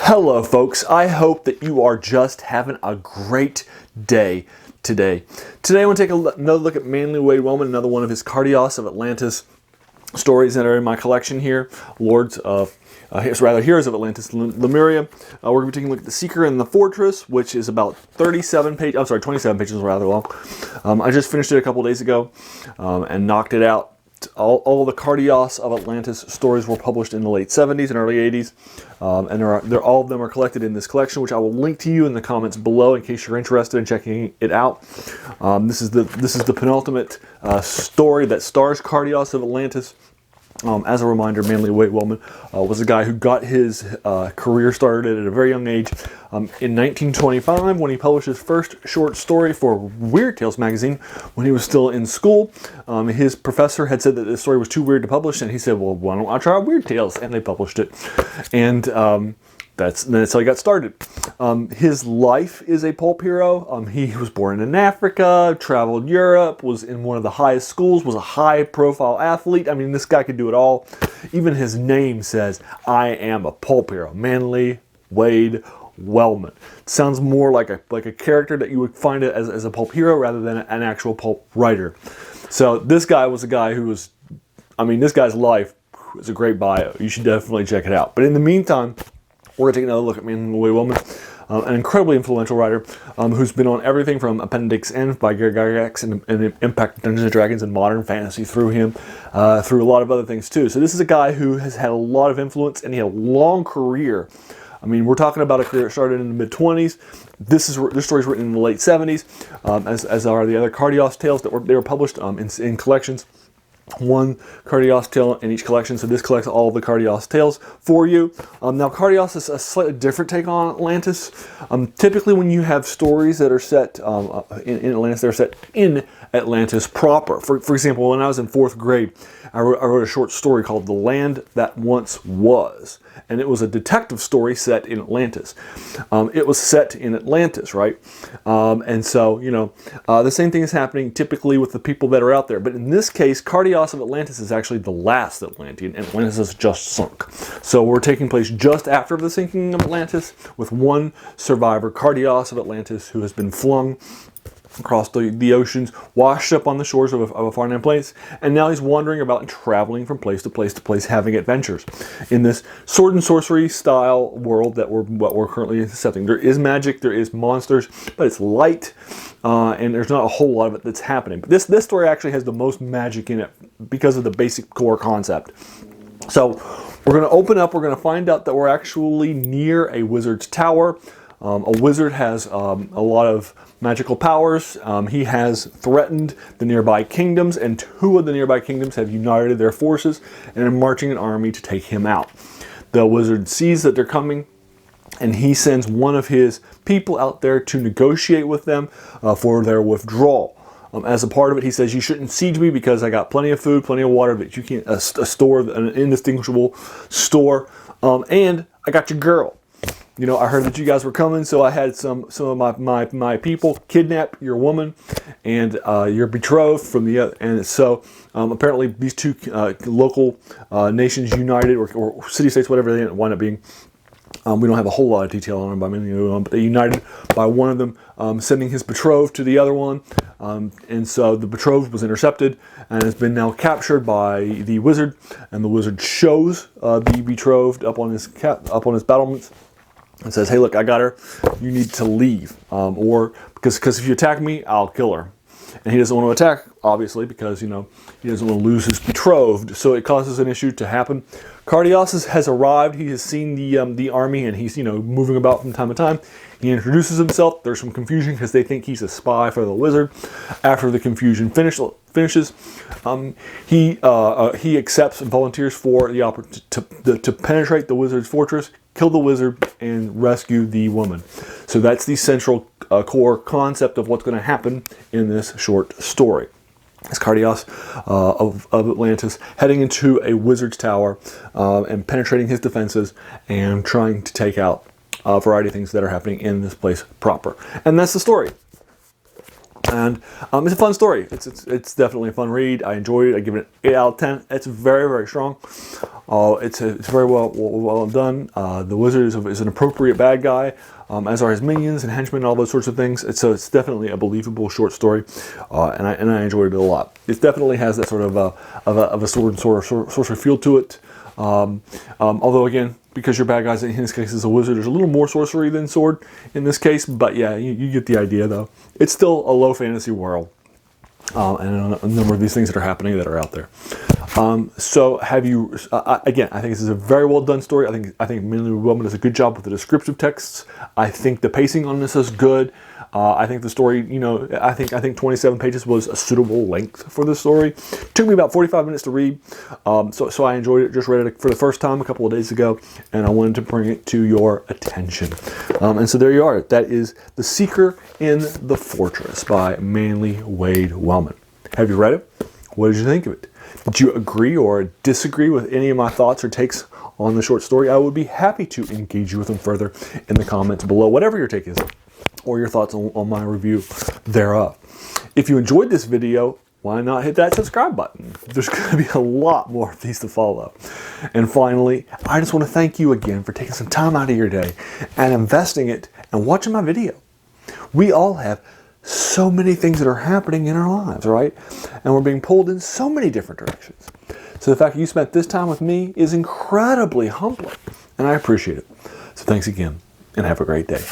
Hello folks, I hope that you are just having a great day today. Today I want to take another look at manly Wade Wellman, another one of his Kardios of Atlantis stories that are in my collection here, Heroes of Atlantis, Lemuria. We're going to be taking a look at The Seeker and the Fortress, which is about 27 pages rather long. I just finished it a couple days ago and knocked it out. All the Kardios of Atlantis stories were published in the late 70s and early 80s, and all of them are collected in this collection, which I will link to you in the comments below in case you're interested in checking it out. This is the penultimate story that stars Kardios of Atlantis. As a reminder, manly Wade Wellman was a guy who got his career started at a very young age. In 1925, when he published his first short story for Weird Tales magazine, when he was still in school, his professor had said that the story was too weird to publish, and he said, well, why don't I try Weird Tales? And they published it. And that's how he got started. His life is a pulp hero. He was born in Africa, traveled Europe, was in one of the highest schools, was a high-profile athlete. I mean, this guy could do it all. Even his name says, I am a pulp hero. Manly Wade Wellman. Sounds more like a character that you would find it as a pulp hero rather than an actual pulp writer. So this guy was a guy who was, this guy's life is a great bio. You should definitely check it out. But in the meantime, we're going to take another look at manly Wade Wellman, an incredibly influential writer who's been on everything from Appendix N by Gary Gygax and Impact Dungeons & Dragons and Modern Fantasy through him, through a lot of other things too. So this is a guy who has had a lot of influence, and he had a long career. I mean, we're talking about a career that started in the mid-20s. This story's written in the late 70s, as are the other Kardios tales that were published in collections. One Kardios tale in each collection, so this collects all of the Kardios tales for you. Now, Kardios is a slightly different take on Atlantis. Typically, when you have stories that are set in Atlantis, they're set in Atlantis proper. For example, when I was in 4th grade, I wrote a short story called The Land That Once Was. And it was a detective story set in Atlantis. It was set in Atlantis, right? And so, the same thing is happening typically with the people that are out there. But in this case, Kardios of Atlantis is actually the last Atlantean, and Atlantis has just sunk. So we're taking place just after the sinking of Atlantis with one survivor, Kardios of Atlantis, who has been flung across the oceans, washed up on the shores of a far-known place, and now he's wandering about and traveling from place to place to place, having adventures in this sword and sorcery style world that we're currently setting. There is magic, there is monsters, but it's light, and there's not a whole lot of it that's happening. But this story actually has the most magic in it because of the basic core concept. So we're going to open up, we're going to find out that we're actually near a wizard's tower. A wizard has a lot of magical powers. He has threatened the nearby kingdoms, and 2 of the nearby kingdoms have united their forces and are marching an army to take him out. The wizard sees that they're coming, and he sends one of his people out there to negotiate with them for their withdrawal. As a part of it, he says, you shouldn't siege me because I got plenty of food, plenty of water, but you can't, an indistinguishable store, and I got your girl. I heard that you guys were coming, so I had some of my people kidnap your woman and your betrothed from the other. And so apparently these 2 local nations united, or city-states, whatever they wind up being. We don't have a whole lot of detail on them, but they united by one of them sending his betrothed to the other one. And so the betrothed was intercepted and has been now captured by the wizard. And the wizard shows the betrothed up on his battlements and says, hey, look, I got her. You need to leave. Because if you attack me, I'll kill her. And he doesn't want to attack, obviously, because, he doesn't want to lose his betrothed. So it causes an issue to happen. Kardios has arrived. He has seen the army, and he's, moving about from time to time. He introduces himself. There's some confusion because they think he's a spy for the wizard. After the confusion finishes, he accepts and volunteers for the opportunity to penetrate the wizard's fortress, kill the wizard, and rescue the woman. So that's the central core concept of what's going to happen in this short story. It's Kardios of Atlantis heading into a wizard's tower and penetrating his defenses and trying to take out a variety of things that are happening in this place proper. And that's the story. And it's a fun story. It's definitely a fun read. I enjoyed it. I give it an 8 out of 10. It's very, very strong. It's very well done. The wizard is an appropriate bad guy, as are his minions and henchmen and all those sorts of things. It's definitely a believable short story, and I enjoyed it a lot. It definitely has that sort of a sword and sorcery feel to it. Although again, because your bad guys in this case is a wizard, there's a little more sorcery than sword in this case. But yeah, you get the idea though. It's still a low fantasy world, and a number of these things that are happening that are out there. So have you? Again, I think this is a very well done story. I think Wade Wellman does a good job with the descriptive texts. I think the pacing on this is good. I think the story, I think 27 pages was a suitable length for the story. Took me about 45 minutes to read, so I enjoyed it. Just read it for the first time a couple of days ago, and I wanted to bring it to your attention. And so there you are. That is The Seeker in the Fortress by Manly Wade Wellman. Have you read it? What did you think of it? Did you agree or disagree with any of my thoughts or takes on the short story? I would be happy to engage you with them further in the comments below, whatever your take is, or your thoughts on my review thereof. If you enjoyed this video, why not hit that subscribe button? There's going to be a lot more of these to follow. And finally, I just want to thank you again for taking some time out of your day and investing it and watching my video. We all have so many things that are happening in our lives, right? And we're being pulled in so many different directions. So the fact that you spent this time with me is incredibly humbling, and I appreciate it. So thanks again, and have a great day.